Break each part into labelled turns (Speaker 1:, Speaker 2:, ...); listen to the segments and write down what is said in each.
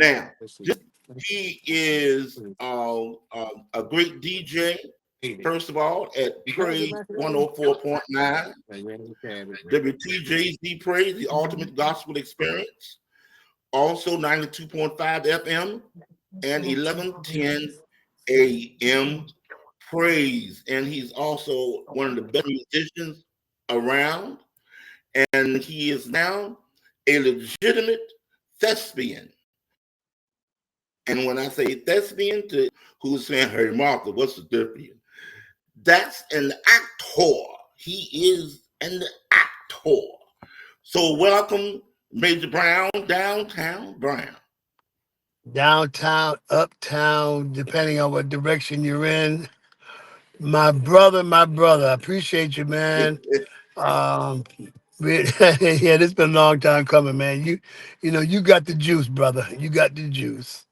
Speaker 1: Now, he is a great DJ. First of all, at Praise 104.9, WTJZ Praise, the ultimate gospel experience. Also 92.5 FM and 1110 AM Praise. And he's also one of the best musicians around. And he is now a legitimate thespian. And when I say thespian, to who's saying, hey, Martha, what's the difference? That's an actor. He is an actor. So welcome, Major Brown, downtown Brown.
Speaker 2: Downtown, uptown, depending on what direction you're in. My brother, I appreciate you, man. Um, yeah, this been a long time coming, man. You know, you got the juice, brother. You got the juice.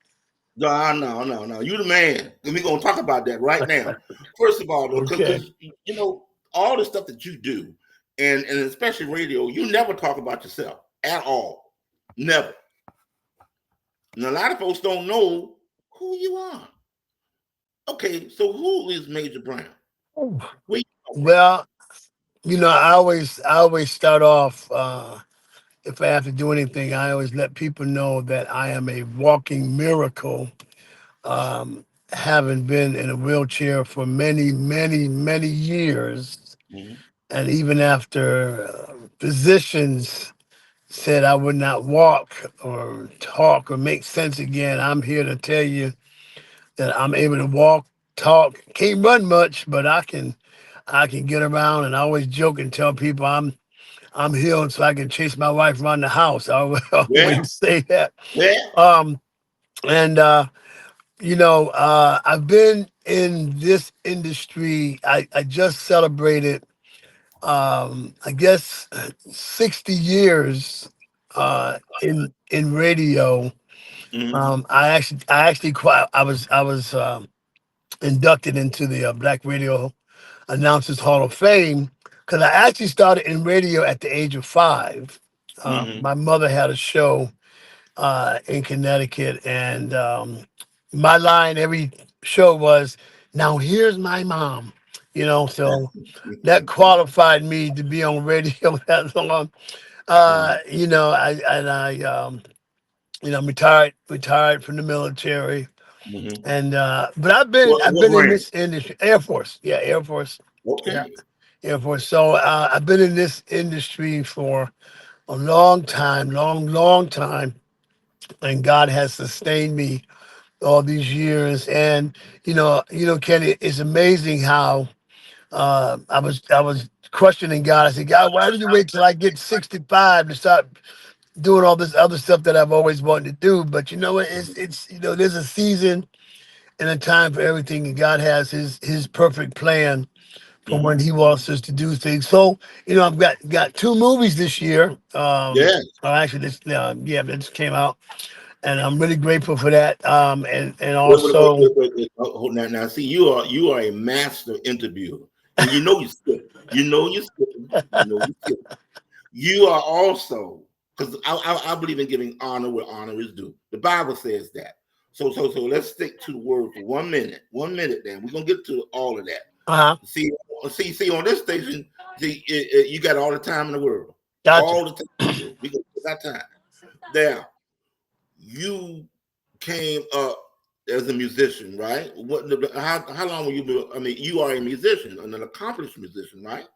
Speaker 1: No. You the man. And we're gonna talk about that right now. First of all,
Speaker 2: Okay.
Speaker 1: because you know all the stuff that you do, and especially radio, you never talk about yourself at all. Never. And a lot of folks don't know who you are. Okay, so who is Major Brown? Where you come from?
Speaker 2: Well, you know, I always start off. If I have to do anything, I always let people know that I am a walking miracle. Having been in a wheelchair for many, many, many years,
Speaker 1: Mhm.
Speaker 2: and even after physicians said I would not walk or talk or make sense again, I'm here to tell you that I'm able to walk, talk, can't run much, but I can get around, and I always joke and tell people I'm healed so I can chase my wife around the house. I always
Speaker 1: Yeah,
Speaker 2: always say that.
Speaker 1: yeah.
Speaker 2: Um, and I've been in this industry. I just celebrated, I guess, 60 years in radio.
Speaker 1: Mhm.
Speaker 2: I was inducted into the Black Radio Announcers Hall of Fame because I actually started in radio at the age of 5.
Speaker 1: Mhm.
Speaker 2: My mother had a show in Connecticut, and my line every show was, "Now here's my mom." So that qualified me to be on radio that long. I'm retired from the military,
Speaker 1: Mhm.
Speaker 2: and but I've been I've
Speaker 1: What
Speaker 2: been in
Speaker 1: rank?
Speaker 2: this industry, Air Force, yeah, Air Force, yeah,
Speaker 1: Okay.
Speaker 2: Air Force. So I've been in this industry for a long time, long time, and God has sustained me all these years. And Kenny, it's amazing how I was questioning God. I said, God, why did you wait till I get 65 to start doing all this other stuff that I've always wanted to do? But you know what? It's there's a season and a time for everything, and God has His perfect plan for when
Speaker 1: Mhm.
Speaker 2: He wants us to do things. So I've got 2 movies this year.
Speaker 1: Yeah.
Speaker 2: Actually, that just came out, and I'm really grateful for that. And also,
Speaker 1: Wait. Hold now. See, you are a master interviewer, and you know you skip. You know you skip. You know you skip. You are also, because I believe in giving honor where honor is due. The Bible says that. So let's stick to the word for 1 minute. 1 minute. Then we're gonna get to all of that.
Speaker 2: uh-huh,
Speaker 1: See on this station. See, you got all the time in the world.
Speaker 2: gotcha.
Speaker 1: All the time in the world. We got time. Now you came up as a musician, right? How long were you? I mean, you are a musician, an accomplished musician, right?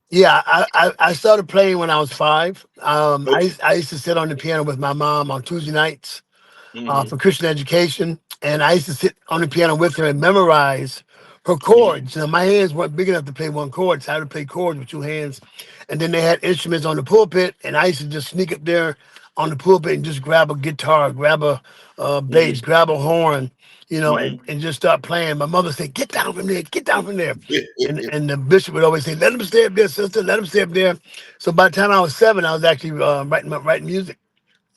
Speaker 2: Yeah, I started playing when I was 5.
Speaker 1: Okay.
Speaker 2: I used to sit on the piano with my mom on Tuesday nights
Speaker 1: Mm-hmm.
Speaker 2: for Christian education, and I used to sit on the piano with her and memorize her
Speaker 1: Mm-hmm.
Speaker 2: chords. Now my hands weren't big enough to play one chord, so I had to play chords with 2 hands. And then they had instruments on the pulpit, and I used to just sneak up there on the pulpit and just grab a guitar, grab a bass, grab a horn,
Speaker 1: Mm-hmm.
Speaker 2: and just start playing. My mother said, "Get down from there, get down from there," and the bishop would always say, "Let him stay up there, sister, let him stay up there." So by the time I was 7, I was actually writing music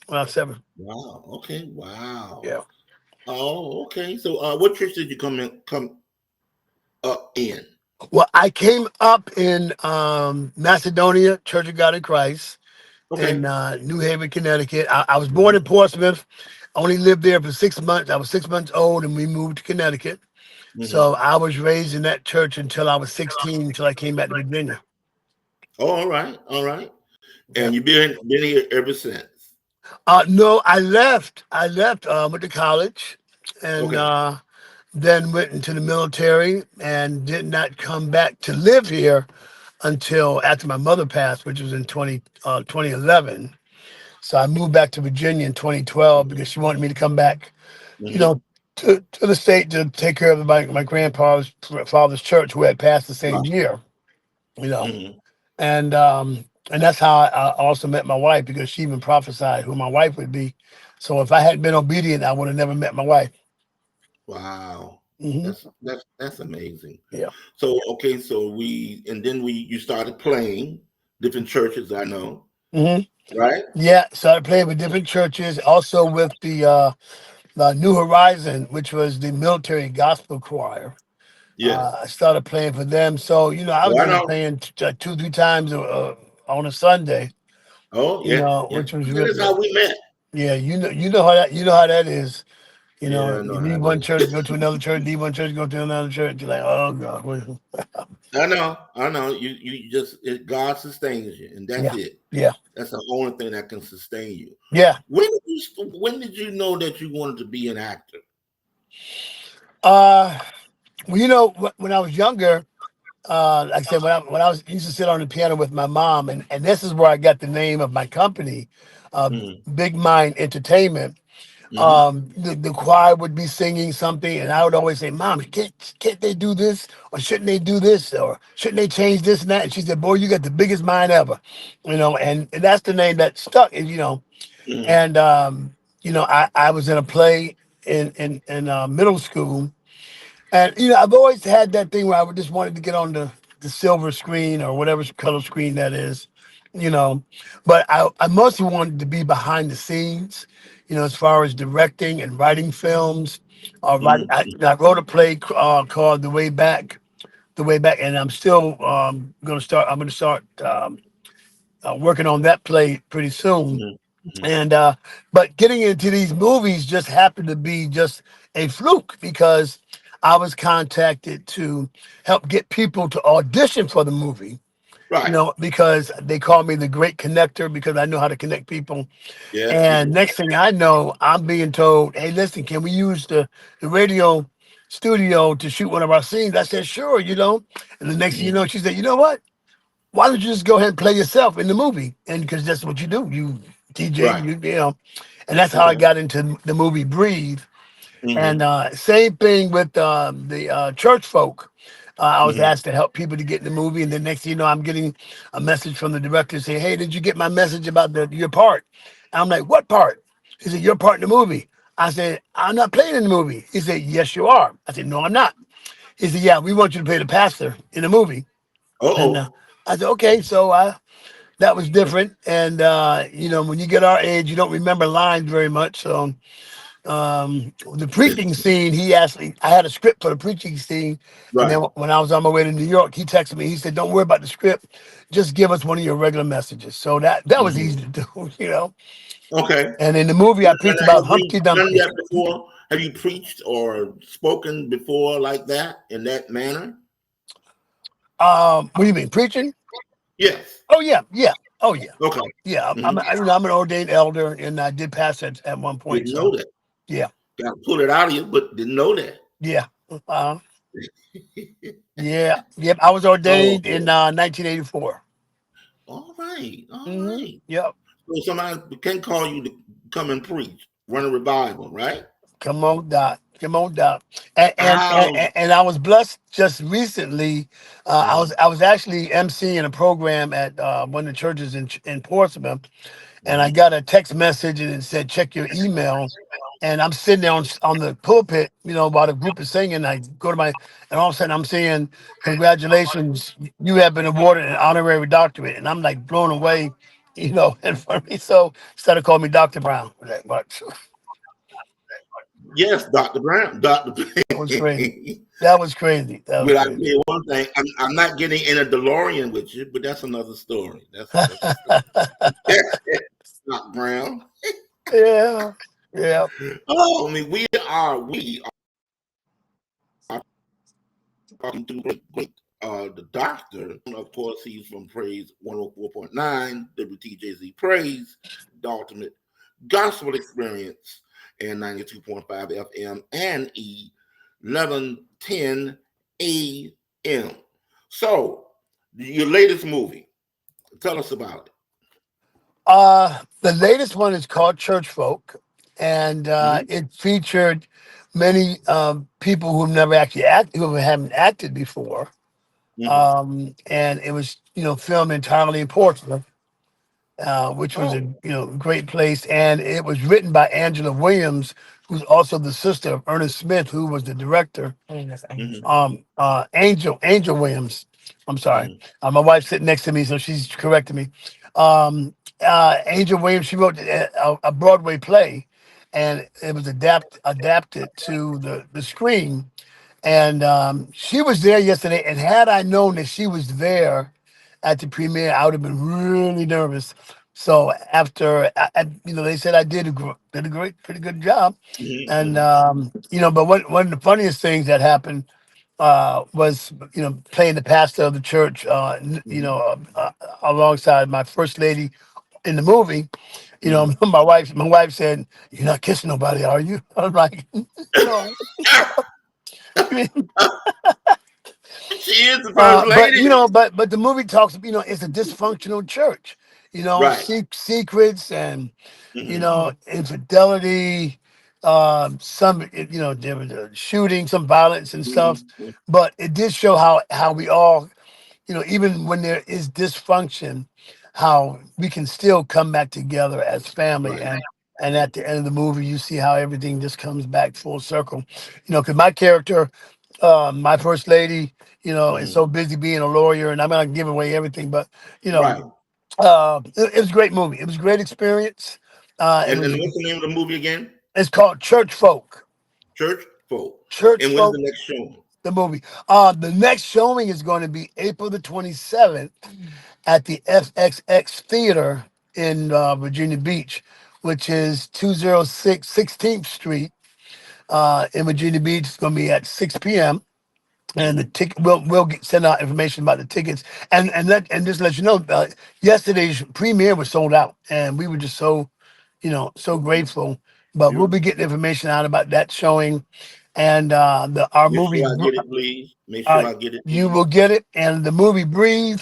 Speaker 2: when I was 7.
Speaker 1: Wow. Okay. Wow.
Speaker 2: Yeah.
Speaker 1: Oh, okay. So, what church did you come up in?
Speaker 2: Well, I came up in Macedonia, Church of God in Christ,
Speaker 1: Okay.
Speaker 2: in New Haven, Connecticut. I was born in Portsmouth, I only lived there for 6 months. I was 6 months old, and we moved to Connecticut.
Speaker 1: Hmm.
Speaker 2: So I was raised in that church until I was 16, until I came back to Virginia.
Speaker 1: Oh, all right, all right.
Speaker 2: Yeah.
Speaker 1: And you've been here ever since.
Speaker 2: No, I left. Went to college, and
Speaker 1: Okay.
Speaker 2: then went into the military, and did not come back to live here until after my mother passed, which was in 2011. So I moved back to Virginia in 2012 because she wanted me to come back, you
Speaker 1: Hmm.
Speaker 2: know, to the state to take care of my grandpa's father's church, who had passed the same
Speaker 1: Right.
Speaker 2: year, you know.
Speaker 1: Hmm.
Speaker 2: And that's how I also met my wife, because she even prophesied who my wife would be. So if I hadn't been obedient, I would have never met my wife.
Speaker 1: Wow.
Speaker 2: Hmm.
Speaker 1: That's amazing.
Speaker 2: Yeah.
Speaker 1: So okay, so then you started playing different churches, I know,
Speaker 2: Hmm.
Speaker 1: right?
Speaker 2: Yeah. Started playing with different churches, also with the New Horizon, which was the military gospel choir.
Speaker 1: Yes.
Speaker 2: I started playing for them. So, I
Speaker 1: Oh,
Speaker 2: was
Speaker 1: I
Speaker 2: even
Speaker 1: know.
Speaker 2: playing two, three times on a Sunday,
Speaker 1: Oh, yeah, yeah.
Speaker 2: which was
Speaker 1: That's
Speaker 2: really,
Speaker 1: how we met.
Speaker 2: yeah, you know how that is.
Speaker 1: Yeah, I
Speaker 2: You
Speaker 1: know how
Speaker 2: leave
Speaker 1: it
Speaker 2: one
Speaker 1: is.
Speaker 2: church, go to another church, leave one church, go to another church. You're like, oh God.
Speaker 1: I know, I know. God sustains you, and that's
Speaker 2: Yeah.
Speaker 1: it.
Speaker 2: Yeah.
Speaker 1: That's the only thing that can sustain you.
Speaker 2: Yeah.
Speaker 1: When did you know that you wanted to be an actor?
Speaker 2: Uh, well, when I was younger, like I said, when I was used to sit on the piano with my mom, and this is where I got the name of my company, uh,
Speaker 1: Mm-hmm.
Speaker 2: Big Mind Entertainment.
Speaker 1: Mm-hmm.
Speaker 2: The choir would be singing something, and I would always say, "Mom, can't they do this, or shouldn't they do this, or shouldn't they change this and that?" And she said, "Boy, you got the biggest mind ever," and that's the name that stuck.
Speaker 1: Mm-hmm.
Speaker 2: And I was in a play in middle school, and I've always had that thing where I would just wanted to get on the silver screen or whatever color screen that is, you know. But I mostly wanted to be behind the scenes, as far as directing and writing films. I wrote a play called The Way Back, and I'm still going to start. I'm going to start working on that play pretty soon.
Speaker 1: Mm-hmm.
Speaker 2: And but getting into these movies just happened to be just a fluke, because I was contacted to help get people to audition for the movie,
Speaker 1: Right.
Speaker 2: because they call me the great connector, because I know how to connect people.
Speaker 1: Yes, you
Speaker 2: And
Speaker 1: do.
Speaker 2: next thing I know, I'm being told, "Hey, listen, can we use the radio studio to shoot one of our scenes?" I said, "Sure," And the next thing you
Speaker 1: Mm-hmm.
Speaker 2: know, she said, "You know what? Why don't you just go ahead and play yourself in the movie?" And because that's what you do, you DJ,
Speaker 1: Right.
Speaker 2: and that's how I
Speaker 1: Okay.
Speaker 2: got into the movie Breathe. And
Speaker 1: Mm-hmm.
Speaker 2: same thing with the church folk. I was
Speaker 1: Mm-hmm.
Speaker 2: asked to help people to get in the movie, and then next thing you know, I'm getting a message from the director saying, "Hey, did you get my message about your part?" I'm like, "What part?" He said, "Your part in the movie." I said, "I'm not playing in the movie." He said, "Yes, you are." I said, "No, I'm not." He said, "Yeah, we want you to play the pastor in the movie." And
Speaker 1: Uh-oh.
Speaker 2: I said, "Okay." So that was different. And when you get our age, you don't remember lines very much. So the preaching scene, I had a script for the preaching scene, and then
Speaker 1: Right.
Speaker 2: when I was on my way to New York, he texted me. He said, "Don't worry about the script, just give us one of your regular messages." So that was
Speaker 1: Mm-hmm.
Speaker 2: easy to do.
Speaker 1: Okay.
Speaker 2: And in the movie, I preached
Speaker 1: Now,
Speaker 2: about
Speaker 1: have you
Speaker 2: Humpty
Speaker 1: done
Speaker 2: Dumpty.
Speaker 1: that before? Have you preached or spoken before like that in that manner?
Speaker 2: What do you mean, preaching?
Speaker 1: Yes.
Speaker 2: Oh yeah, yeah, oh yeah,
Speaker 1: Okay.
Speaker 2: yeah.
Speaker 1: Hmm.
Speaker 2: I'm an ordained elder, and I did pass at one point.
Speaker 1: Didn't
Speaker 2: So
Speaker 1: know that.
Speaker 2: yeah,
Speaker 1: Got to pull it out of you, but didn't know that.
Speaker 2: yeah. Yeah, yep. I was
Speaker 1: Oh,
Speaker 2: ordained in
Speaker 1: boy.
Speaker 2: 1984.
Speaker 1: All right. All
Speaker 2: Hmm.
Speaker 1: right.
Speaker 2: Yep.
Speaker 1: So somebody can call you to come and preach, run a revival, right?
Speaker 2: Come on, Doc. Come on, Doc. And and,
Speaker 1: How?
Speaker 2: and, and I was blessed just recently. I was
Speaker 1: Hmm.
Speaker 2: I was actually emceeing a program at one of the churches in Portsmouth, and I
Speaker 1: Hmm.
Speaker 2: got a text message and it said, "Check your email." And I'm sitting there on the pulpit, while the group is singing. I go to and all of a sudden I'm saying, "Congratulations, you have been awarded an honorary doctorate." And I'm like blown away, in front of me. So instead of calling me Dr. Brown, like, but
Speaker 1: Yes, Dr. Brown. Dr.
Speaker 2: that was crazy. That was crazy. That was
Speaker 1: But I tell
Speaker 2: crazy.
Speaker 1: you one thing, I'm not getting in a DeLorean with you, but that's another story. That's a story. Doc Brown.
Speaker 2: Yeah. Yeah.
Speaker 1: Oh, I mean, we are talking to the doctor. Of course, he's from Praise 104.9, WTJZ Praise, the ultimate gospel experience, and 92.5 FM and 1110 AM. So, your latest movie, tell us about
Speaker 2: The latest one is called Church Folk, and
Speaker 1: it.
Speaker 2: it featured many people who have never actually acted, who haven't acted before.
Speaker 1: Hmm.
Speaker 2: And it was, filmed entirely in Portsmouth, which was a
Speaker 1: Oh.
Speaker 2: great place. And it was written by Angela Williams, who's also the sister of Ernest Smith, who was the director.
Speaker 1: Hmm.
Speaker 2: Angel Williams. I'm sorry.
Speaker 1: Hmm.
Speaker 2: My wife's sitting next to me, so she's correcting me. Angel Williams. She wrote a Broadway play, and it was adapted to the screen. And she was there yesterday. And had I known that she was there at the premiere, I would have been really nervous. So after, they said I did a pretty good job. And
Speaker 1: Hmm.
Speaker 2: but one of the funniest things that happened was playing the pastor of the church,
Speaker 1: Hmm.
Speaker 2: alongside my first lady in the movie.
Speaker 1: Hmm.
Speaker 2: My wife said, "You're not kissing nobody, are you?" I'm like, "No."
Speaker 1: She is the first
Speaker 2: But
Speaker 1: lady.
Speaker 2: the movie talks, it's a dysfunctional church,
Speaker 1: Right.
Speaker 2: secrets and
Speaker 1: Hmm.
Speaker 2: infidelity, some there was a shooting, some violence and stuff,
Speaker 1: Hmm.
Speaker 2: but it did show how we all, even when there is dysfunction, how we can still come back together as family.
Speaker 1: Right.
Speaker 2: And at the end of the movie, you see how everything just comes back full circle. Because my character, my first lady, is
Speaker 1: Hmm.
Speaker 2: so busy being a lawyer, and I'm not giving away everything, but you know,
Speaker 1: Right.
Speaker 2: it was a great movie. It was a great experience. It
Speaker 1: And
Speaker 2: was.
Speaker 1: what's the name of the movie again?
Speaker 2: It's called Church Folk.
Speaker 1: Church Folk.
Speaker 2: Church
Speaker 1: And when's
Speaker 2: Folk,
Speaker 1: the next show?
Speaker 2: the movie. The next showing is going to be April the 27th at the FXX Theater in Virginia Beach, which is 206 16th Street in Virginia Beach. It's going to be at 6 p.m. And the
Speaker 1: Hmm.
Speaker 2: ticket, send out information about the tickets, and just let you know, yesterday's premiere was sold out, and we were just so
Speaker 1: Okay.
Speaker 2: grateful. But we'll be
Speaker 1: Beautiful.
Speaker 2: getting information out about that showing, and our
Speaker 1: Make
Speaker 2: movie.
Speaker 1: sure I get it, please. Make
Speaker 2: Uh,
Speaker 1: sure I get it,
Speaker 2: you
Speaker 1: please.
Speaker 2: will get it, and the movie Breathe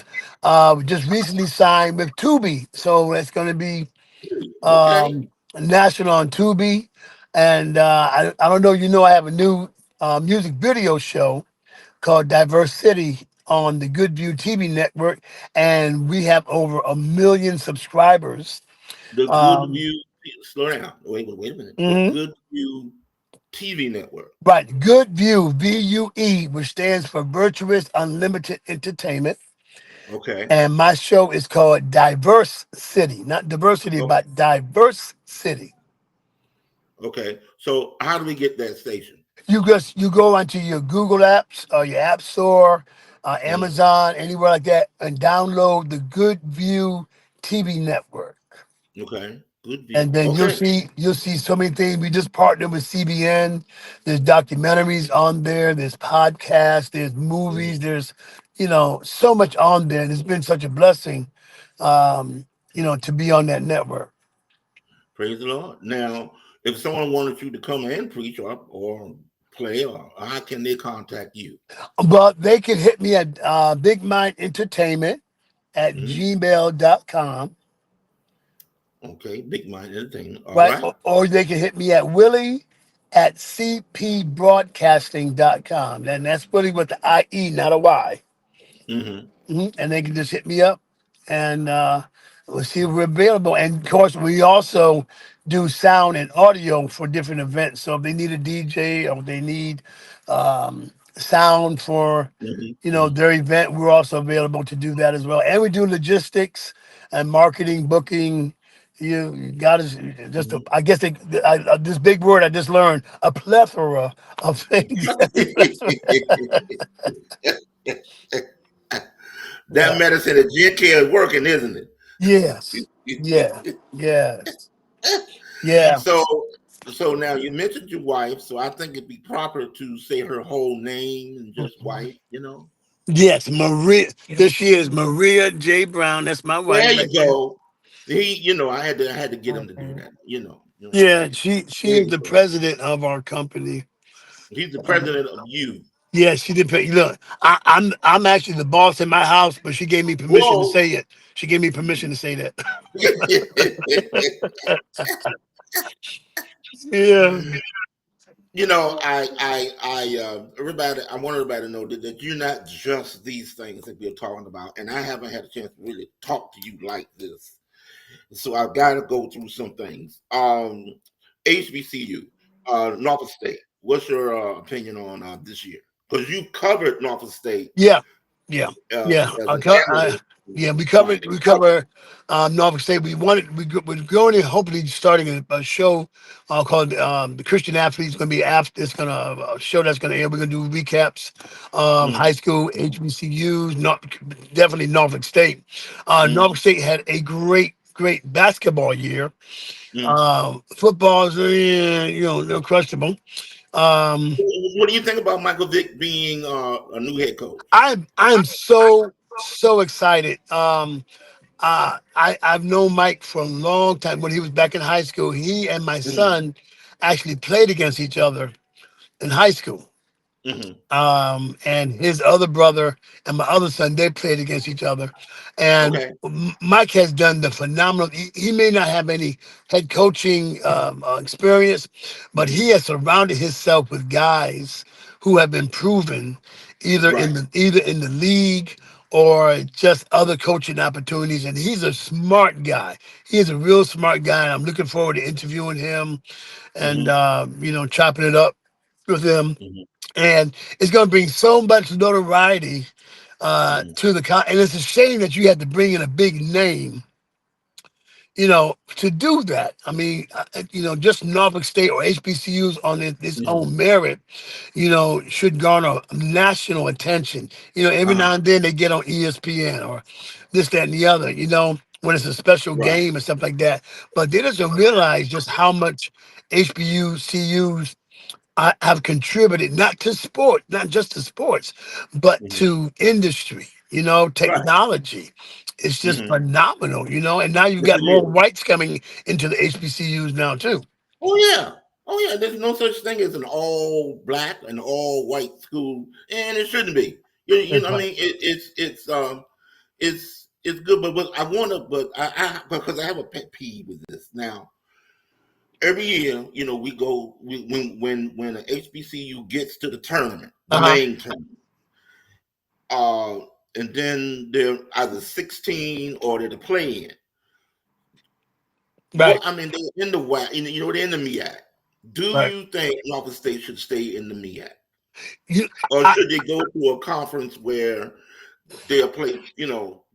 Speaker 2: just recently signed with Tubi, so it's going to be
Speaker 1: Okay.
Speaker 2: national on Tubi. And I don't know, I have a new music video show called Diverse City on the Good View TV network, and we have over 1 million subscribers.
Speaker 1: The Good
Speaker 2: Um,
Speaker 1: View. Slow down. Wait a minute. The
Speaker 2: mhm.
Speaker 1: Good View TV network.
Speaker 2: Right, Good View, VUE, which stands for Virtuous Unlimited Entertainment.
Speaker 1: Okay.
Speaker 2: And my show is called Diverse City, not diversity,
Speaker 1: Oh,
Speaker 2: but Diverse City.
Speaker 1: okay. So how do we get that station?
Speaker 2: You go onto your Google apps or your App Store,
Speaker 1: Mhm.
Speaker 2: Amazon, anywhere like that, and download the Good View TV network.
Speaker 1: Okay. Good
Speaker 2: And
Speaker 1: View.
Speaker 2: then
Speaker 1: Okay.
Speaker 2: you'll see so many things. We just partnered with CBN. There's documentaries on there. There's podcasts. There's movies.
Speaker 1: Mhm.
Speaker 2: There's so much on there. And it's been such a blessing, to be on that network.
Speaker 1: Praise the Lord. Now, if someone wanted you to come and preach or play, or how can they contact you?
Speaker 2: But they can hit me at Big Mind Entertainment at
Speaker 1: Mhm.
Speaker 2: gmail.com,
Speaker 1: Okay. Big Mind Entertainment. All
Speaker 2: right?
Speaker 1: right.
Speaker 2: Or they can hit me at Willie at cpbroadcasting.com. And that's Willie with the IE, not a Y.
Speaker 1: Mm-hmm.
Speaker 2: And they can just hit me up, and we'll see if we're available. And of course, we also do sound and audio for different events. So if they need a DJ or they need sound for
Speaker 1: Mm-hmm.
Speaker 2: their event, we're also available to do that as well. And we do logistics and marketing, booking. You got is just
Speaker 1: Hmm.
Speaker 2: I guess this big word I just learned, a plethora of things.
Speaker 1: That
Speaker 2: Yeah.
Speaker 1: medicine at GK is working, isn't
Speaker 2: Yes.
Speaker 1: it?
Speaker 2: Yeah. Yes. Yeah.
Speaker 1: So, So now you mentioned your wife, so I think it'd be proper to say her whole name and just wife, you know.
Speaker 2: Yes, Maria. This she is Maria J. Brown. That's my wife
Speaker 1: There
Speaker 2: right
Speaker 1: you
Speaker 2: there.
Speaker 1: go. I had to get him to do that. You know what I'm
Speaker 2: Yeah,
Speaker 1: saying?
Speaker 2: she
Speaker 1: There
Speaker 2: is
Speaker 1: you
Speaker 2: the
Speaker 1: go.
Speaker 2: president of our company.
Speaker 1: He's the president of you.
Speaker 2: Yeah, she did. Look, I'm actually the boss in my house, but she gave me permission to
Speaker 1: Whoa.
Speaker 2: say it. She gave me permission to say that. Yeah.
Speaker 1: Everybody, I want everybody to know that you're not just these things that we're talking about, and I haven't had a chance to really talk to you like this. So I've got to go through some things. HBCU, Norfolk State. What's your opinion on this year? Because you covered Norfolk State
Speaker 2: Yeah, yeah,
Speaker 1: uh,
Speaker 2: yeah.
Speaker 1: as an analyst,
Speaker 2: Yeah,
Speaker 1: right?
Speaker 2: we cover Norfolk State. We're going to hopefully starting a show called the Christian Athletes. Going to be after it's going to a show that's going to air. We're going to do recaps,
Speaker 1: Mm,
Speaker 2: high school HBCUs, not definitely Norfolk State.
Speaker 1: mm,
Speaker 2: Norfolk State had a great basketball year.
Speaker 1: mm.
Speaker 2: Football's they're questionable. Um,
Speaker 1: What do you think about Michael Vick being a new head coach?
Speaker 2: I'm so excited. I've known Mike for a long time. When he was back in high school, he and my
Speaker 1: Hmm.
Speaker 2: son actually played against each other in high school.
Speaker 1: Hmm.
Speaker 2: And his other brother and my other son, they played against each other. And
Speaker 1: Okay.
Speaker 2: Mike has done the phenomenal. He may not have any head coaching experience, but
Speaker 1: Hmm.
Speaker 2: he has surrounded himself with guys who have been proven
Speaker 1: Right.
Speaker 2: either in the league or just other coaching opportunities. And he's a smart guy. He is a real smart guy. And I'm looking forward to interviewing him and
Speaker 1: Hmm.
Speaker 2: chopping it up with him,
Speaker 1: Hmm.
Speaker 2: and it's going to bring so much notoriety
Speaker 1: Hmm.
Speaker 2: to the and it's a shame that you had to bring in a big name, to do that. I mean, just Norfolk State or HBCUs on its
Speaker 1: Hmm.
Speaker 2: own merit, should garner national attention. Every
Speaker 1: Uh-huh.
Speaker 2: now and then they get on ESPN or this, that, and the other. When it's a special
Speaker 1: Right.
Speaker 2: game and stuff like that. But they doesn't realize just how much HBCUs I have contributed not to sport, not just to sports, but
Speaker 1: Hmm.
Speaker 2: to industry,
Speaker 1: Right.
Speaker 2: technology. It's just
Speaker 1: Hmm.
Speaker 2: phenomenal, and now you've
Speaker 1: Yes,
Speaker 2: got
Speaker 1: it
Speaker 2: more
Speaker 1: is.
Speaker 2: whites coming into the HBCUs now too.
Speaker 1: Oh yeah. Oh yeah. There's no such thing as an all black and all white school, and it shouldn't be. You
Speaker 2: That's
Speaker 1: know, what I
Speaker 2: right.
Speaker 1: mean, it's good, but I want to, but I because I have a pet peeve with this now. Every year, when a HBCU gets to the tournament, the
Speaker 2: Uh-huh.
Speaker 1: main tournament, uh, and then they're either 16 or they're the play-in.
Speaker 2: Right.
Speaker 1: What I mean, they're in the WAC, they're in the MEAC. Do
Speaker 2: Right.
Speaker 1: you think Norfolk State should stay in the MEAC,
Speaker 2: You,
Speaker 1: or
Speaker 2: I,
Speaker 1: should they go to a conference where they'll play?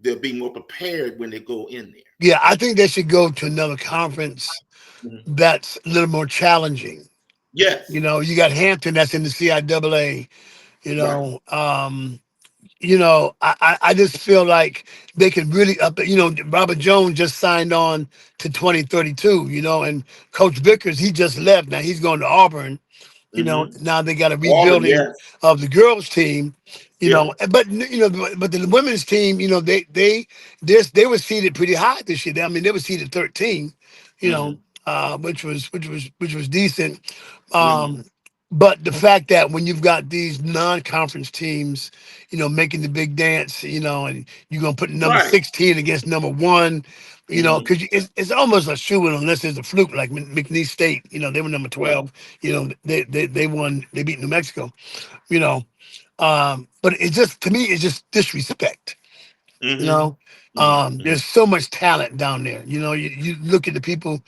Speaker 1: They'll be more prepared when they go in there.
Speaker 2: yeah, I think they should go to another conference
Speaker 1: Mhm.
Speaker 2: that's a little more challenging.
Speaker 1: Yes,
Speaker 2: You got Hampton that's in the CIAA. You
Speaker 1: right.
Speaker 2: know, um, I just feel like they could really up it. Robert Jones just signed on to 2032, and Coach Vickers, he just left. Now he's going to Auburn.
Speaker 1: Hmm.
Speaker 2: Now they got a
Speaker 1: Auburn,
Speaker 2: rebuilding
Speaker 1: yes,
Speaker 2: of the girls team,
Speaker 1: yeah.
Speaker 2: but the women's team, they were seated pretty high this year. I mean, they were seated 13,
Speaker 1: Hmm.
Speaker 2: which was decent.
Speaker 1: Hmm.
Speaker 2: Um, but the fact that when you've got these non-conference teams, making the big dance, and you're gonna put number
Speaker 1: Right.
Speaker 2: 16 against number one,
Speaker 1: Hmm.
Speaker 2: because it's almost a shoe in unless there's a fluke like McNeese State. They were number
Speaker 1: Right.
Speaker 2: 12. They won. They beat New Mexico. You know, but it just to me it's just disrespect. You
Speaker 1: Hmm.
Speaker 2: know,
Speaker 1: Hmm.
Speaker 2: there's so much talent down there. You look at the people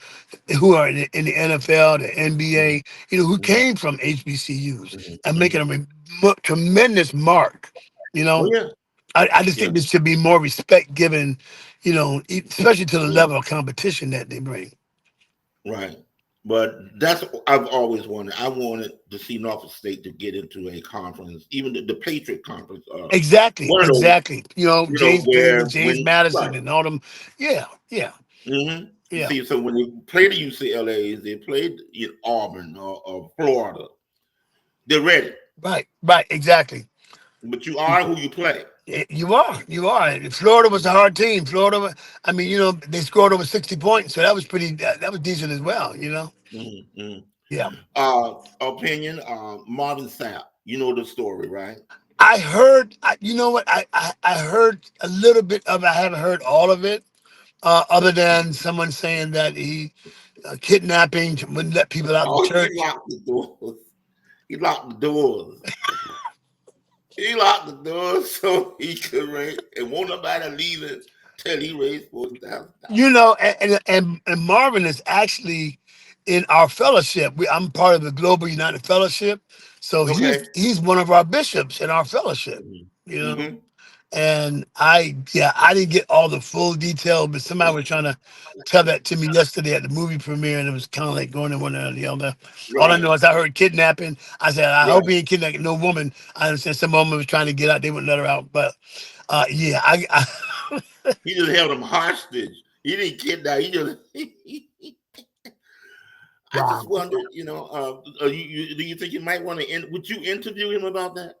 Speaker 2: who are in the NFL, the
Speaker 1: Hmm.
Speaker 2: NBA, who came from HBCUs
Speaker 1: Hmm.
Speaker 2: and
Speaker 1: Hmm.
Speaker 2: making a tremendous mark. You
Speaker 1: Oh
Speaker 2: know,
Speaker 1: yeah,
Speaker 2: I just
Speaker 1: yeah,
Speaker 2: think there should be more respect given, especially to the
Speaker 1: yeah.
Speaker 2: level of competition that they bring.
Speaker 1: Right. But that's I've always wanted. I wanted to see Norfolk State to get into a conference, even the Patriot Conference.
Speaker 2: Exactly,
Speaker 1: One of those,
Speaker 2: exactly. James Boone
Speaker 1: where
Speaker 2: and James
Speaker 1: when
Speaker 2: Madison
Speaker 1: right.
Speaker 2: and all them. Yeah, yeah.
Speaker 1: Hmm. You
Speaker 2: Yeah.
Speaker 1: see, so when they play the UCLA's, they played in Auburn or Florida. They're ready,
Speaker 2: Right. Right. Exactly.
Speaker 1: but you are who you play.
Speaker 2: You are. You are. Florida was a
Speaker 1: Mhm,
Speaker 2: hard team. I mean, they scored over 60 points, so that was that was decent as well.
Speaker 1: mhm, mhm.
Speaker 2: Yeah.
Speaker 1: Opinion, Marvin Sapp. You know the story, right?
Speaker 2: I heard. You know what? I heard a little bit of. I haven't heard all of it. Other than someone saying that he kidnapping wouldn't let people out the
Speaker 1: Oh, he
Speaker 2: church.
Speaker 1: locked the doors. He locked the doors. He locked the doors so he could raise, and won't nobody leave it till he raised $40,000.
Speaker 2: And Marvin is actually in our fellowship. I'm part of the Global United Fellowship, so
Speaker 1: Okay.
Speaker 2: he's one of our bishops in our fellowship.
Speaker 1: Hmm.
Speaker 2: You know,
Speaker 1: Hmm.
Speaker 2: and I didn't get all the full detail, but somebody was trying to tell that to me yesterday at the movie premiere, and it was kind of like going in one or the other. All I
Speaker 1: Right.
Speaker 2: know is I heard kidnapping. I said, I hope
Speaker 1: Right.
Speaker 2: he ain't kidnapping no woman. I understand some woman was trying to get out, they wouldn't let her out, but yeah,
Speaker 1: He just held him hostage. He didn't kidnap. He just. I just
Speaker 2: wow.
Speaker 1: wondered, do you think you might want to? Would you interview him about that?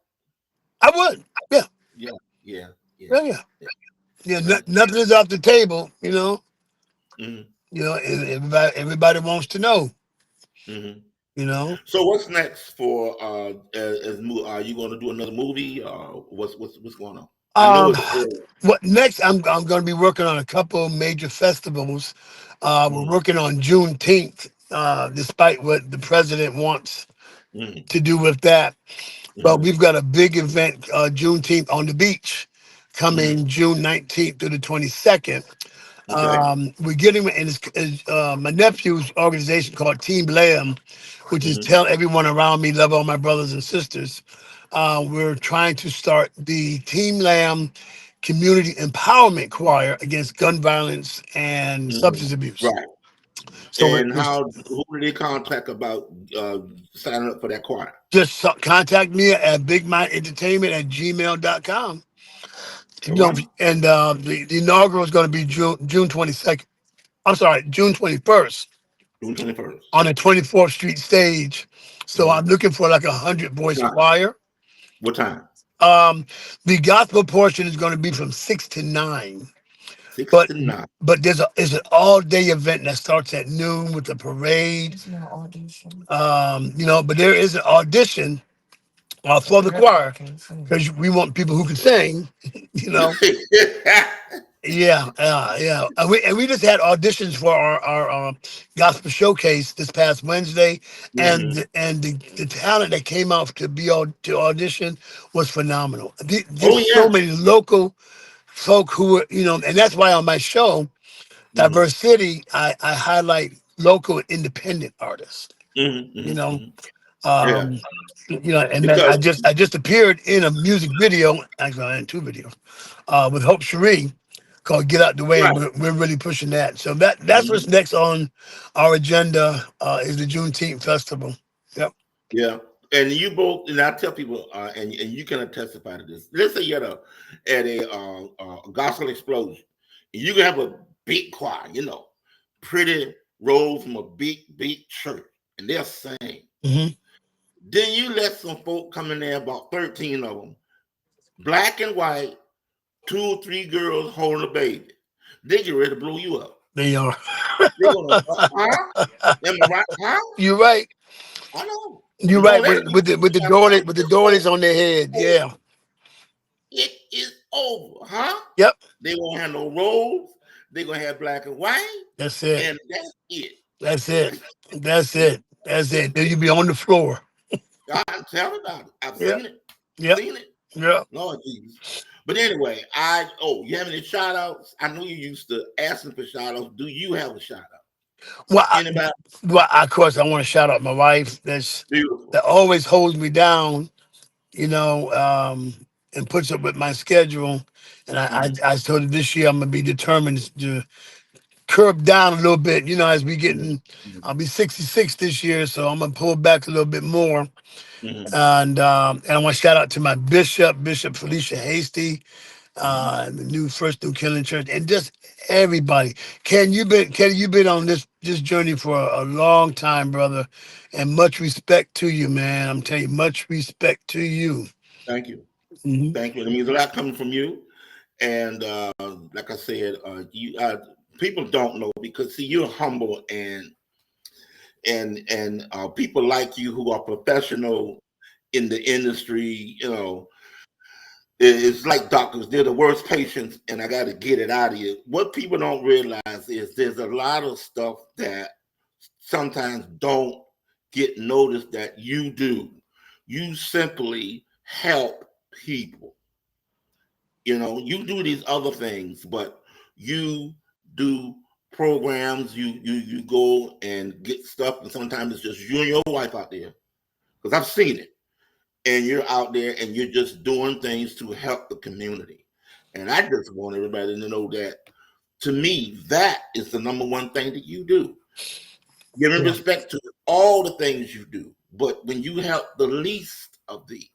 Speaker 2: I would, yeah,
Speaker 1: Yeah. Yeah. Yeah.
Speaker 2: yeah, yeah.
Speaker 1: Yeah.
Speaker 2: Yeah,
Speaker 1: Right.
Speaker 2: nothing is off the table,
Speaker 1: Hmm.
Speaker 2: and everybody wants to know,
Speaker 1: Hmm.
Speaker 2: you know.
Speaker 1: So what's next for are you going to do another movie? What's going on? I know
Speaker 2: Um,
Speaker 1: it's early.
Speaker 2: what next? I'm going to be working on a couple of major festivals. We're
Speaker 1: Hmm.
Speaker 2: working on Juneteenth, despite what the president wants
Speaker 1: Hmm.
Speaker 2: to do with that. But
Speaker 1: Hmm.
Speaker 2: we've got a big event, Juneteenth on the beach,
Speaker 1: Hmm.
Speaker 2: coming June 19th through the 22nd.
Speaker 1: Okay.
Speaker 2: We're getting in my nephew's organization called Team Lamb, which is
Speaker 1: Hmm.
Speaker 2: tell everyone around me, love all my brothers and sisters. We're trying to start the Team Lamb Community Empowerment Choir against gun violence and
Speaker 1: Hmm.
Speaker 2: substance abuse.
Speaker 1: Right.
Speaker 2: So
Speaker 1: And who did they contact about signing up for that choir?
Speaker 2: contact me at bigmindentertainment@gmail.com.
Speaker 1: All right.
Speaker 2: And the inaugural is going to be June 22nd. I'm sorry, June 21st
Speaker 1: June 21st.
Speaker 2: on the 24th Street stage. So
Speaker 1: Hmm.
Speaker 2: I'm looking for like 100 voice
Speaker 1: Time.
Speaker 2: choir.
Speaker 1: What time?
Speaker 2: Um, the gospel portion is going to be from 6 to 9,
Speaker 1: Six
Speaker 2: but
Speaker 1: to nine.
Speaker 2: it's an all day event that starts at noon with the parade. But there is an audition for the choir because we want people who can sing. You know, yeah. And we just had auditions for our gospel showcase this past Wednesday, and
Speaker 1: Hmm.
Speaker 2: the talent that came out to to audition was phenomenal. There's
Speaker 1: Oh
Speaker 2: so
Speaker 1: yeah.
Speaker 2: many local folk who were, and that's why on my show,
Speaker 1: Hmm.
Speaker 2: Diverse City, I highlight local and independent artists.
Speaker 1: Hmm.
Speaker 2: You
Speaker 1: Hmm.
Speaker 2: know,
Speaker 1: Hmm. Yeah.
Speaker 2: um, and then
Speaker 1: Because
Speaker 2: I just appeared in a music video, actually in two videos, with Hope Cherie called "Get Out the Way," and
Speaker 1: right.
Speaker 2: we're really pushing that. So that's what's
Speaker 1: Hmm.
Speaker 2: next on our agenda is the Juneteenth festival. Yep.
Speaker 1: Yeah. And you both, and I tell people, and you can testify to this. Let's say you're at a gospel explosion, and you can have a big choir, pretty rolls from a big church, and they'll sing.
Speaker 2: Hmm.
Speaker 1: Then you let some folk come in there, about 13 of them, black and white, two or three girls holding a baby. They get ready to blow you up.
Speaker 2: They are.
Speaker 1: They're gonna, huh? Am I right? Huh?
Speaker 2: You're right.
Speaker 1: I know.
Speaker 2: You're
Speaker 1: So don't
Speaker 2: right
Speaker 1: let
Speaker 2: with
Speaker 1: them
Speaker 2: the
Speaker 1: have time.
Speaker 2: with the doilies on their head. Yeah.
Speaker 1: It is over, huh?
Speaker 2: Yep.
Speaker 1: They won't have no robes. They're gonna have black and white,
Speaker 2: That's it.
Speaker 1: and that's it.
Speaker 2: That's it. That's it. That's it. Then you be on the floor.
Speaker 1: God, tell me about it. I've
Speaker 2: Yep.
Speaker 1: seen it.
Speaker 2: Yep.
Speaker 1: Seen it.
Speaker 2: Yep.
Speaker 1: Lord Jesus. But anyway, you have any shout outs? I know you used to asking for shout outs. Do you have a shout out?
Speaker 2: Well,
Speaker 1: Anybody?
Speaker 2: of course, I want to shout out my wife.
Speaker 1: Beautiful.
Speaker 2: That always holds me down, you know, um, and puts up with my schedule. And
Speaker 1: Mhm,
Speaker 2: I told her this year I'm gonna be determined to curb down a little bit. As we
Speaker 1: mhm,
Speaker 2: getting,
Speaker 1: mhm,
Speaker 2: I'll be 66 this year, so I'm gonna pull back a little bit more.
Speaker 1: mhm,
Speaker 2: And I want to shout out to my bishop, Bishop Felicia Hasty. the new Killing Church, and just everybody. Ken, you been on this journey for a long time, brother, and much respect to you, man. I'm telling you, much respect to you.
Speaker 1: Thank you.
Speaker 2: Hmm.
Speaker 1: Thank you. It means a lot coming from you. And like I said, you people don't know because see, you're humble and people like you who are professional in the industry. It's like doctors; they're the worst patients, and I got to get it out of you. What people don't realize is there's a lot of stuff that sometimes don't get noticed that you do. You simply help people. You do these other things, but you do programs. You go and get stuff, and sometimes it's just you and your wife out there. Because I've seen it, and you're out there and you're just doing things to help the community. And I just want everybody to know that to me, that is the number one thing that you do. Giving
Speaker 2: Yeah,
Speaker 1: respect to all the things you do, but when you help the least of these,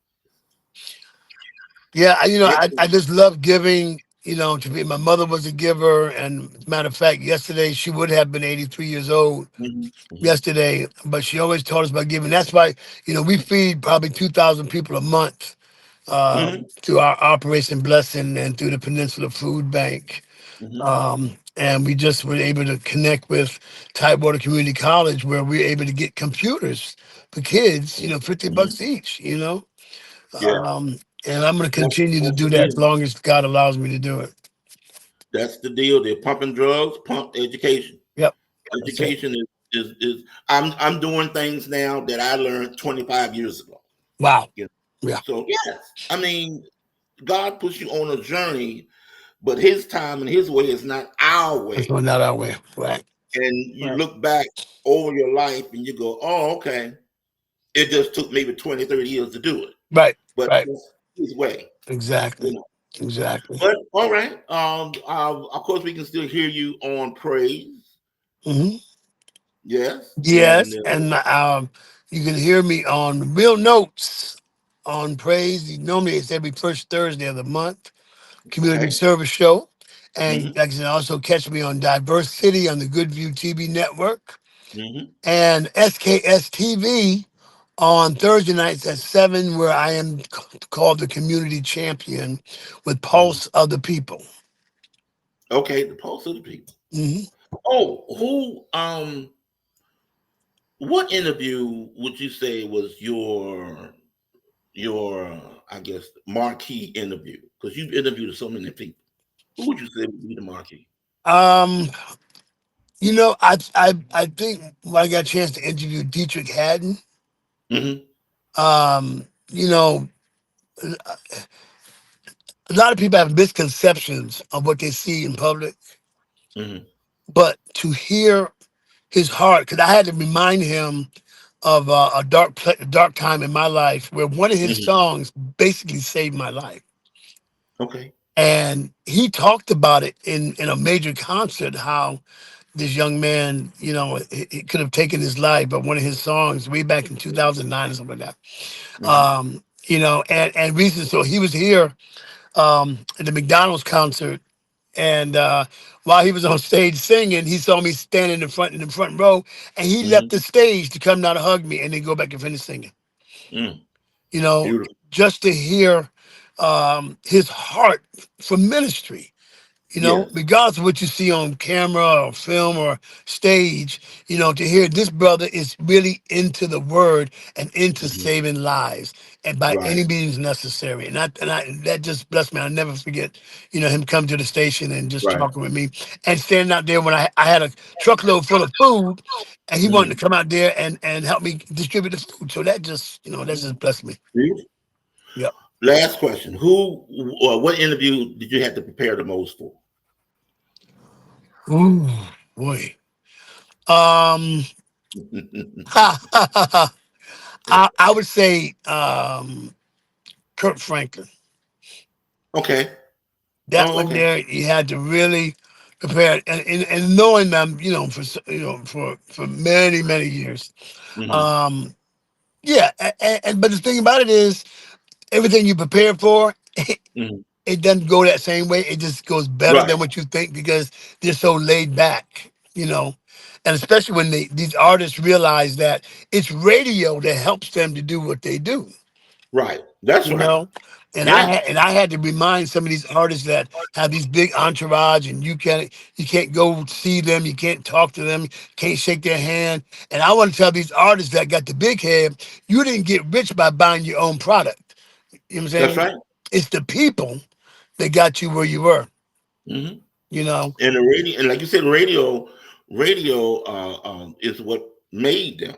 Speaker 2: yeah.
Speaker 1: it,
Speaker 2: I just love giving. To me, my mother was a giver, and matter of fact, yesterday she would have been 83 years old
Speaker 1: mhm, mhm,
Speaker 2: yesterday, but she always taught us about giving. That's why we feed probably 2,000 people a month
Speaker 1: mhm,
Speaker 2: through our Operation Blessing and through the Peninsula Food Bank.
Speaker 1: mhm,
Speaker 2: And we just were able to connect with Tidewater Community College, where we were able to get computers for kids, 50
Speaker 1: mhm.
Speaker 2: bucks each.
Speaker 1: Yeah,
Speaker 2: Um, and I'm going to
Speaker 1: that's
Speaker 2: continue to
Speaker 1: that's
Speaker 2: do
Speaker 1: the
Speaker 2: that as
Speaker 1: deal.
Speaker 2: long as God allows me to do it.
Speaker 1: That's the deal. They're pumping drugs, pump education.
Speaker 2: Yep. That's it.
Speaker 1: Education is I'm doing things now that I learned 25 years ago.
Speaker 2: Wow.
Speaker 1: You know?
Speaker 2: Yeah.
Speaker 1: So yes, I mean God puts you on a journey, but His time and His way is not our
Speaker 2: That's
Speaker 1: way.
Speaker 2: going out our way. Right.
Speaker 1: And you
Speaker 2: Right.
Speaker 1: look back over your life and you go, "Oh, okay, it just took maybe 20, 30 years to do it,
Speaker 2: Right.
Speaker 1: but
Speaker 2: Right.
Speaker 1: that's His way." You
Speaker 2: Exactly.
Speaker 1: know.
Speaker 2: Exactly.
Speaker 1: But all right, of course we can still hear you on praise.
Speaker 2: Hmm.
Speaker 1: Yes, and
Speaker 2: Yes. And you can hear me on Real Notes on Praise. Normally it's every first Thursday of the month. Community
Speaker 1: okay.
Speaker 2: service show. And
Speaker 1: Hmm.
Speaker 2: you can also catch me on Diverse City on the Goodview TV network
Speaker 1: Hmm.
Speaker 2: and SKS TV on Thursday nights at 7, where I am called the community champion with
Speaker 1: Hmm.
Speaker 2: Pulse of the People.
Speaker 1: Okay, the pulse of the people.
Speaker 2: Hmm.
Speaker 1: Oh, what interview would you say was your I guess marquee interview? Because you've interviewed so many people. Who would you say would be the marquee?
Speaker 2: Um, I think when I got a chance to interview Dietrich Haddon,
Speaker 1: Hmm.
Speaker 2: um, you know, a lot of people have misconceptions of what they see in public,
Speaker 1: Hmm.
Speaker 2: but to hear his heart, because I had to remind him of a dark time in my life where one of his
Speaker 1: Hmm.
Speaker 2: songs basically saved my life.
Speaker 1: Okay.
Speaker 2: And he talked about it in a major concert, how this young man, he could have taken his life, but one of his songs way back in 2009 or something like that.
Speaker 1: Hmm.
Speaker 2: And recently, so he was here at the McDonald's concert. And while he was on stage singing, he saw me standing in the front row, and he left
Speaker 1: Hmm.
Speaker 2: the stage to come down to hug me and then go back and finish singing.
Speaker 1: Mm.
Speaker 2: You know,
Speaker 1: Beautiful.
Speaker 2: just to hear his heart for ministry.
Speaker 1: Yes.
Speaker 2: Regardless of what you see on camera or film or stage, to hear this brother is really into the word and into
Speaker 1: Hmm.
Speaker 2: saving lives and by
Speaker 1: Right.
Speaker 2: any means necessary. And that just blessed me. I'll never forget, him coming to the station and just
Speaker 1: Right.
Speaker 2: talking with me and standing out there when I had a truckload full of food and he wanted to
Speaker 1: Hmm.
Speaker 2: come out there and help me distribute the food. So that just blessed me.
Speaker 1: Beautiful.
Speaker 2: Yep.
Speaker 1: Last question: Who or what interview did you have to prepare the most for?
Speaker 2: Ooh, boy. Um, I would say Kurt Franklin.
Speaker 1: Okay.
Speaker 2: That
Speaker 1: Oh,
Speaker 2: one
Speaker 1: okay.
Speaker 2: there, you had to really prepare, and knowing them, for many many years.
Speaker 1: Hmm.
Speaker 2: Um, yeah, but the thing about it is, everything you prepare for,
Speaker 1: Hmm.
Speaker 2: it doesn't go that same way. It just goes better
Speaker 1: Right.
Speaker 2: than what you think because they're so laid back, you know. And especially when these artists realize that it's radio that helps them to do what they do,
Speaker 1: Right. That's
Speaker 2: you
Speaker 1: right.
Speaker 2: know. And
Speaker 1: Yeah.
Speaker 2: I had to remind some of these artists that have these big entourage, and you can't go see them, you can't talk to them, can't shake their hand. And I want to tell these artists that got the big head, you didn't get rich by buying your own product. You know what I'm
Speaker 1: That's
Speaker 2: saying?
Speaker 1: right.
Speaker 2: It's the people that got you where you were.
Speaker 1: Hmm.
Speaker 2: You know.
Speaker 1: And the radio, and like you said, radio is what made them.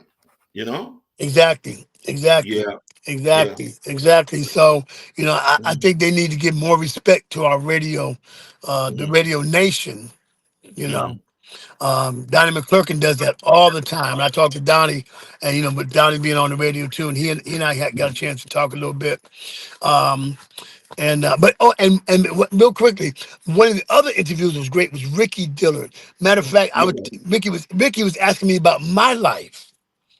Speaker 1: You know.
Speaker 2: Exactly, exactly,
Speaker 1: Yeah. Yeah.
Speaker 2: exactly, exactly. So, I
Speaker 1: Hmm.
Speaker 2: think they need to give more respect to our radio, the
Speaker 1: Hmm.
Speaker 2: radio nation. You know,
Speaker 1: Hmm.
Speaker 2: Donnie McClurkin does that all the time. I talk to Donnie, and with Donnie being on the radio too, and he and I got a chance to talk a little bit. Um, but real quickly, one of the other interviews was great. Was Ricky Dillard? Matter of fact,
Speaker 1: Yeah.
Speaker 2: Ricky was asking me about my life.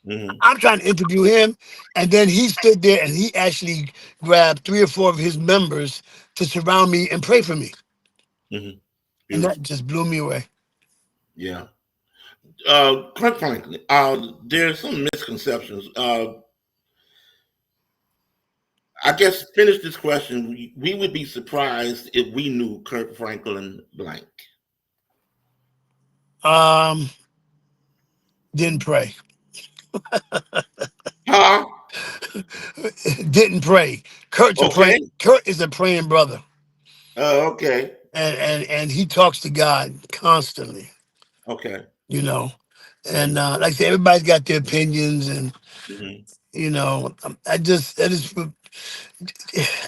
Speaker 1: Hmm.
Speaker 2: I'm trying to interview him, and then he stood there and he actually grabbed 3 or 4 of his members to surround me and pray for me,
Speaker 1: Hmm.
Speaker 2: and that
Speaker 1: Beautiful.
Speaker 2: just blew me away.
Speaker 1: Yeah. Quite frankly, there's some misconceptions. I guess finish this question. We would be surprised if we knew Kurt Franklin blank.
Speaker 2: Um, didn't pray,
Speaker 1: Huh?
Speaker 2: didn't pray.
Speaker 1: Okay.
Speaker 2: Kurt is a praying brother,
Speaker 1: Okay.
Speaker 2: and he talks to God constantly.
Speaker 1: Okay.
Speaker 2: You know, and
Speaker 1: Hmm.
Speaker 2: like I said, everybody's got their opinions, and
Speaker 1: Hmm.
Speaker 2: I just I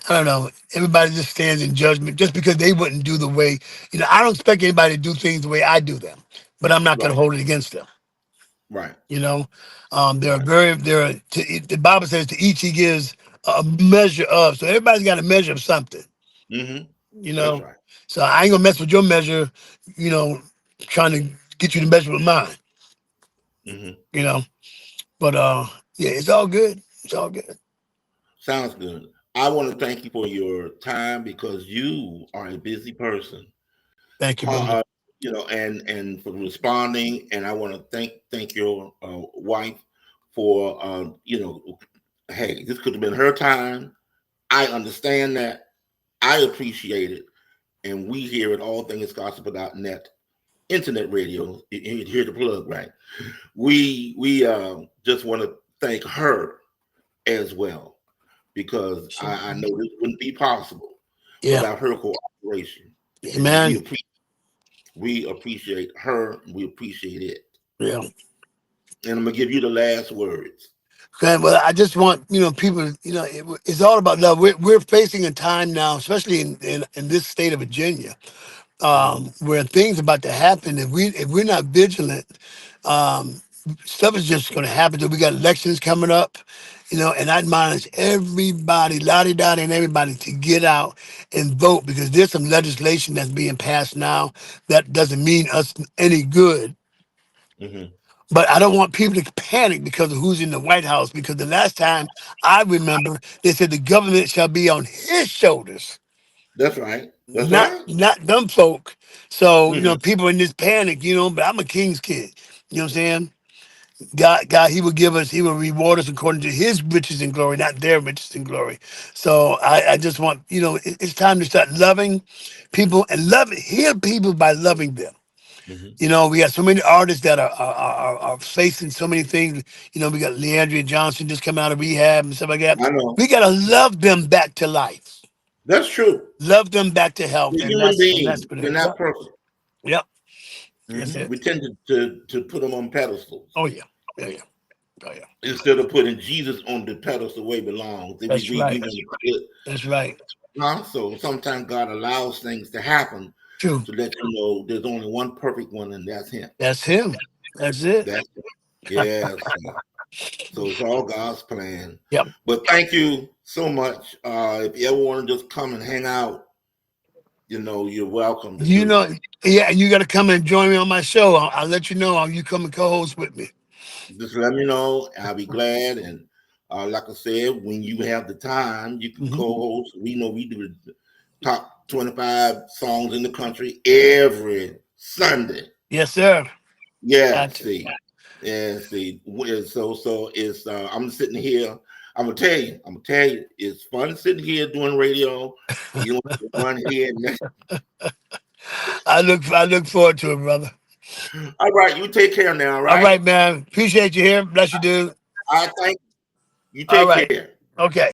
Speaker 2: don't know. Everybody just stands in judgment just because they wouldn't do the way, I don't expect anybody to do things the way I do them, but I'm not going to
Speaker 1: Right.
Speaker 2: hold it against them.
Speaker 1: Right.
Speaker 2: You know,
Speaker 1: Right.
Speaker 2: the Bible says to each he gives a measure of. So everybody's got a measure of something,
Speaker 1: Hmm.
Speaker 2: you
Speaker 1: That's
Speaker 2: know.
Speaker 1: right.
Speaker 2: So I ain't gonna mess with your measure, you know, trying to get you to measure with mine,
Speaker 1: Hmm.
Speaker 2: you know. But yeah, it's all good. It's all good.
Speaker 1: Sounds good. I want to thank you for your time because you are a busy person.
Speaker 2: Thank you, brother.
Speaker 1: And for responding. And I want to thank your wife for hey, this could have been her time. I understand that. I appreciate it, and we here at allthingsgospel.net internet radio. Hear the plug, right? We just want to thank her as well because I know this wouldn't be possible
Speaker 2: Yeah,
Speaker 1: without her cooperation, and
Speaker 2: amen.
Speaker 1: we appreciate her. We appreciate it.
Speaker 2: Yeah.
Speaker 1: And I'm gonna give you the last words.
Speaker 2: Okay, well, I just want people. It's all about love. We're facing a time now, especially in this state of Virginia,
Speaker 1: Hmm.
Speaker 2: where things about to happen. If we're not vigilant, um, stuff is just going to happen. So we got elections coming up, and I admonish everybody, lottie dottie, and everybody to get out and vote because there's some legislation that's being passed now that doesn't mean us any good.
Speaker 1: Hmm.
Speaker 2: But I don't want people to panic because of who's in the White House. Because the last time I remember, they said the government shall be on his shoulders,
Speaker 1: That's right. That's
Speaker 2: not
Speaker 1: right.
Speaker 2: not them folk. So
Speaker 1: Hmm.
Speaker 2: people in this panic. But I'm a king's kid. You know what I'm saying? God, He will give us, He will reward us according to His riches and glory, not their riches and glory. So I just want it's time to start loving people and heal people by loving them.
Speaker 1: Hmm.
Speaker 2: We got so many artists that are facing so many things. We got Leandria Johnson just coming out of rehab and stuff like that.
Speaker 1: I know.
Speaker 2: We gotta love them back to life,
Speaker 1: That's true.
Speaker 2: love them back to health,
Speaker 1: We're
Speaker 2: and
Speaker 1: human
Speaker 2: that's
Speaker 1: beings.
Speaker 2: what
Speaker 1: We're
Speaker 2: it is.
Speaker 1: not perfect.
Speaker 2: Yep, that's
Speaker 1: Hmm.
Speaker 2: it.
Speaker 1: We tend to put them on pedestals
Speaker 2: Oh yeah, yeah, yeah, oh yeah.
Speaker 1: instead of putting Jesus on the pedestal where he belongs.
Speaker 2: That's
Speaker 1: We
Speaker 2: right.
Speaker 1: want to put,
Speaker 2: That's right.
Speaker 1: so sometimes God allows things to happen
Speaker 2: True.
Speaker 1: to let you know there's only one perfect one, and that's Him.
Speaker 2: That's Him. That's it.
Speaker 1: That's yes. So it's all God's plan.
Speaker 2: Yep.
Speaker 1: But thank you so much. If you ever want to just come and hang out, you're welcome to
Speaker 2: You
Speaker 1: do
Speaker 2: know,
Speaker 1: so.
Speaker 2: yeah, you got to come and join me on my show. I'll let you know. You come and co-host with me.
Speaker 1: Just let me know. I'll be glad. And like I said, when you have the time, you can
Speaker 2: Hmm.
Speaker 1: co-host. We know we do top 25 songs in the country every Sunday.
Speaker 2: Yes, sir.
Speaker 1: Yeah,
Speaker 2: Gotcha.
Speaker 1: see. Yeah, see. So it's I'm sitting here. I'm gonna tell you, it's fun sitting here doing radio. You know, one here and
Speaker 2: I look forward to it, brother.
Speaker 1: all right, you take care now, all
Speaker 2: All
Speaker 1: right?
Speaker 2: right, man. Appreciate you here. Bless you, dude.
Speaker 1: I thank you.
Speaker 2: All
Speaker 1: Take
Speaker 2: right.
Speaker 1: care.
Speaker 2: Okay.